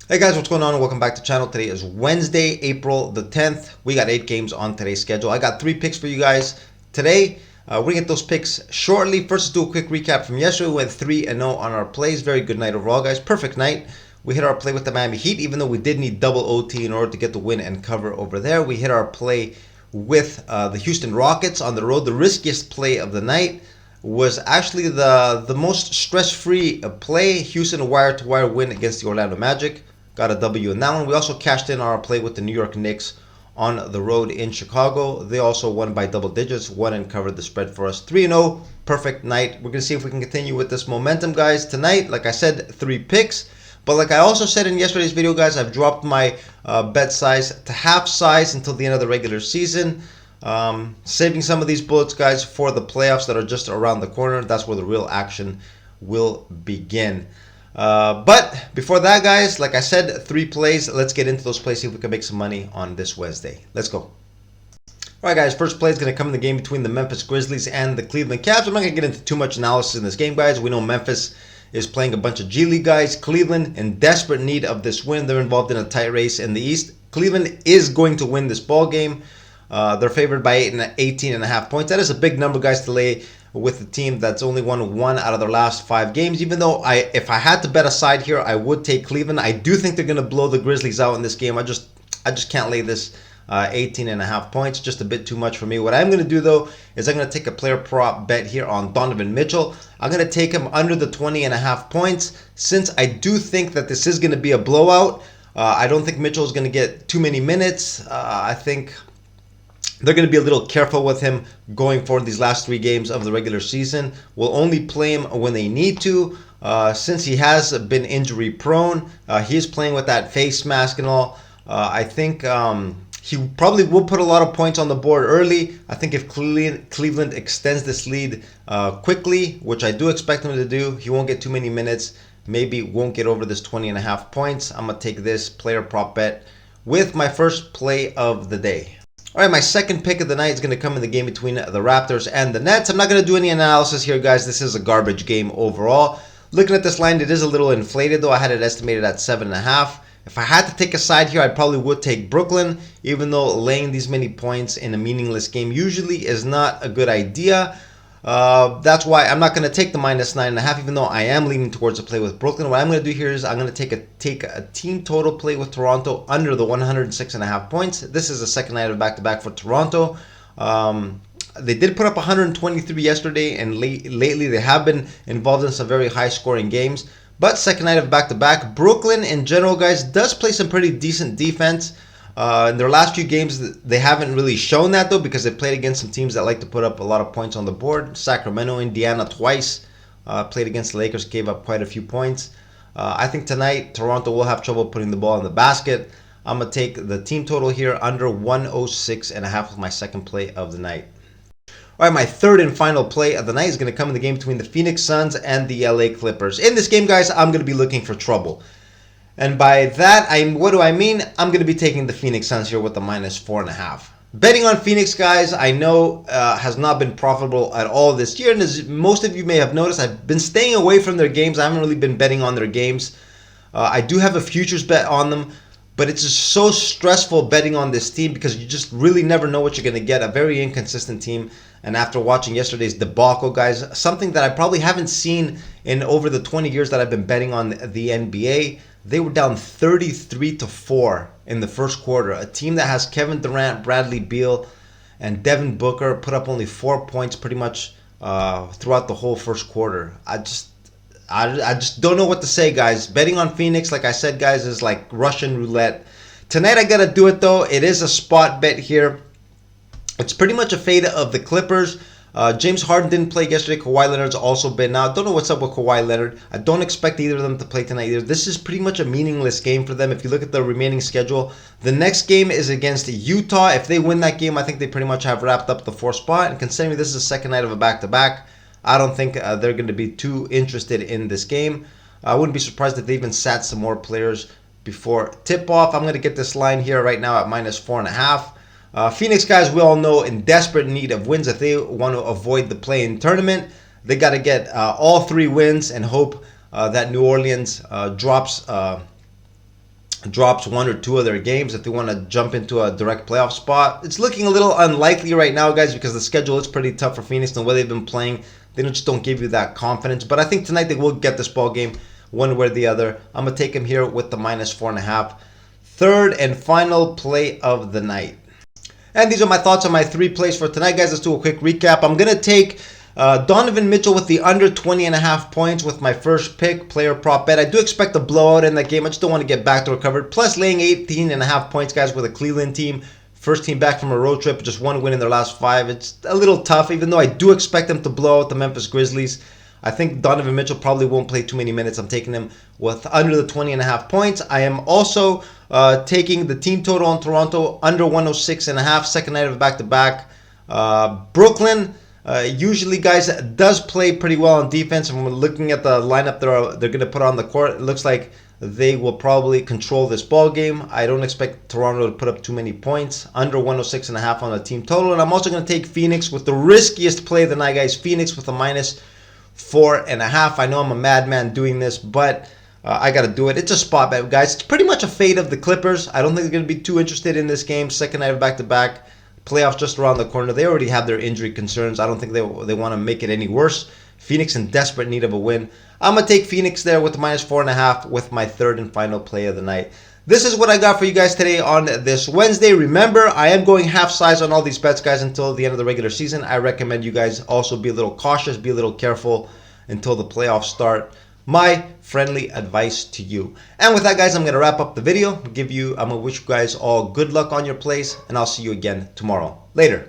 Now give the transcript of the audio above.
Hey guys, what's going on? Welcome back to the channel. Today is Wednesday, April the 10th. We got 8 games on today's schedule. I got 3 picks for you guys today. We're going to get those picks shortly. First, let's do a quick recap from yesterday. We went 3-0 on our plays. Very good night overall, guys. Perfect night. We hit our play with the Miami Heat, even though we did need double OT in order to get the win and cover over there. We hit our play with the Houston Rockets on the road. The riskiest play of the night was actually the most stress-free play. Houston wire-to-wire win against the Orlando Magic. Got a W in that one. We also cashed in our play with the New York Knicks on the road in Chicago. They also won by double digits, won and covered the spread for us. 3-0, perfect night. We're going to see if we can continue with this momentum, guys. Tonight, like I said, 3 picks. But like I also said in yesterday's video, guys, I've dropped my bet size to half size until the end of the regular season. Saving some of these bullets, guys, for the playoffs that are just around the corner. That's where the real action will begin. But before that, guys, like I said, 3 plays. Let's get into those plays, see if we can make some money on this Wednesday. Let's go. All right, guys, first play is going to come in the game between the Memphis Grizzlies and the Cleveland Cavs. I'm not going to get into too much analysis in this game, guys. We know Memphis is playing a bunch of G League guys. Cleveland in desperate need of this win. They're involved in a tight race in the East. Cleveland is going to win this ball game. They're favored by 18.5 points. That is a big number, guys, to lay with a team that's only won 1 out of their last 5 games. Even though if I had to bet a side here, I would take Cleveland. I do think they're going to blow the Grizzlies out in this game. I just can't lay this 18.5 points. Just a bit too much for me. What I'm going to do, though, is I'm going to take a player prop bet here on Donovan Mitchell. I'm going to take him under the 20.5 points since I do think that this is going to be a blowout. I don't think Mitchell is going to get too many minutes. I think they're going to be a little careful with him going forward these last 3 games of the regular season. We'll only play him when they need to. Since he has been injury prone, he is playing with that face mask and all. I think he probably will put a lot of points on the board early. I think if Cleveland extends this lead quickly, which I do expect him to do, he won't get too many minutes. Maybe won't get over this 20.5 points. I'm going to take this player prop bet with my first play of the day. All right, my second pick of the night is going to come in the game between the Raptors and the Nets. I'm not going to do any analysis here, guys. This is a garbage game overall. Looking at this line, it is a little inflated, though. I had it estimated at 7.5. If I had to take a side here, I probably would take Brooklyn, even though laying these many points in a meaningless game usually is not a good idea. That's why I'm not going to take the -9.5, even though I am leaning towards a play with Brooklyn. What I'm going to do here is I'm going to take a team total play with Toronto under the 106.5 points. This is the second night of back-to-back for Toronto. They did put up 123 yesterday, and lately they have been involved in some very high-scoring games. But second night of back-to-back. Brooklyn, in general, guys, does play some pretty decent defense. In their last few games, they haven't really shown that, though, because they played against some teams that like to put up a lot of points on the board. Sacramento, Indiana twice. Played against the Lakers, gave up quite a few points. I think tonight, Toronto will have trouble putting the ball in the basket. I'm going to take the team total here under 106.5 with my second play of the night. All right, my third and final play of the night is going to come in the game between the Phoenix Suns and the LA Clippers. In this game, guys, I'm going to be looking for trouble. And by that, what do I mean? I'm going to be taking the Phoenix Suns here with the -4.5. Betting on Phoenix, guys, I know has not been profitable at all this year. And as most of you may have noticed, I've been staying away from their games. I haven't really been betting on their games. I do have a futures bet on them, but it's just so stressful betting on this team because you just really never know what you're going to get. A very inconsistent team. And after watching yesterday's debacle, guys, something that I probably haven't seen in over the 20 years that I've been betting on the NBA, they were down 33-4 in the first quarter. A team that has Kevin Durant, Bradley Beal, and Devin Booker put up only 4 points pretty much throughout the whole first quarter. I just don't know what to say, guys. Betting on Phoenix, like I said, guys, is like Russian roulette. Tonight I gotta do it though. It is a spot bet here. It's pretty much a fade of the Clippers. James Harden didn't play yesterday. Kawhi Leonard's also been out. Don't know what's up with Kawhi Leonard. I don't expect either of them to play tonight either. This is pretty much a meaningless game for them. If you look at the remaining schedule, the next game is against Utah. If they win that game, I think they pretty much have wrapped up the 4th spot. And considering this is the second night of a back-to-back, I don't think they're going to be too interested in this game. I wouldn't be surprised if they even sat some more players before tip-off. I'm going to get this line here right now at -4.5. Phoenix, guys, we all know, in desperate need of wins. If they want to avoid the play-in tournament, they got to get all 3 wins and hope that New Orleans drops drops one or two of their games if they want to jump into a direct playoff spot. It's looking a little unlikely right now, guys, because the schedule is pretty tough for Phoenix. The way they've been playing, they just don't give you that confidence. But I think tonight they will get this ball game one way or the other. I'm going to take them here with the -4.5. Third and final play of the night. And these are my thoughts on my 3 plays for tonight, guys. Let's do a quick recap. I'm going to take Donovan Mitchell with the under 20.5 points with my first pick, player prop bet. I do expect a blowout in that game. I just don't want to get back to recovered. Plus laying 18.5 points, guys, with a Cleveland team. First team back from a road trip, just 1 win in their last 5. It's a little tough, even though I do expect them to blow out the Memphis Grizzlies. I think Donovan Mitchell probably won't play too many minutes. I'm taking him with under the 20.5 points. I am also taking the team total on Toronto under 106.5. Second night of back-to-back. Brooklyn, usually, guys, does play pretty well on defense. And when we're looking at the lineup they're going to put on the court, it looks like they will probably control this ball game. I don't expect Toronto to put up too many points. Under 106.5 on the team total. And I'm also going to take Phoenix with the riskiest play of the night, guys. Phoenix with a -4.5. I know I'm a madman doing this, but I got to do it. It's a spot bet, guys. It's pretty much a fade of the Clippers. I don't think they're going to be too interested in this game. Second night of back-to-back. Playoffs just around the corner. They already have their injury concerns. I don't think they want to make it any worse. Phoenix in desperate need of a win. I'm going to take Phoenix there with the -4.5 with my third and final play of the night. This is what I got for you guys today on this Wednesday. Remember, I am going half size on all these bets, guys, until the end of the regular season. I recommend you guys also be a little cautious, be a little careful until the playoffs start. My friendly advice to you. And with that, guys, I'm going to wrap up the video. I'm going to wish you guys all good luck on your plays, and I'll see you again tomorrow. Later.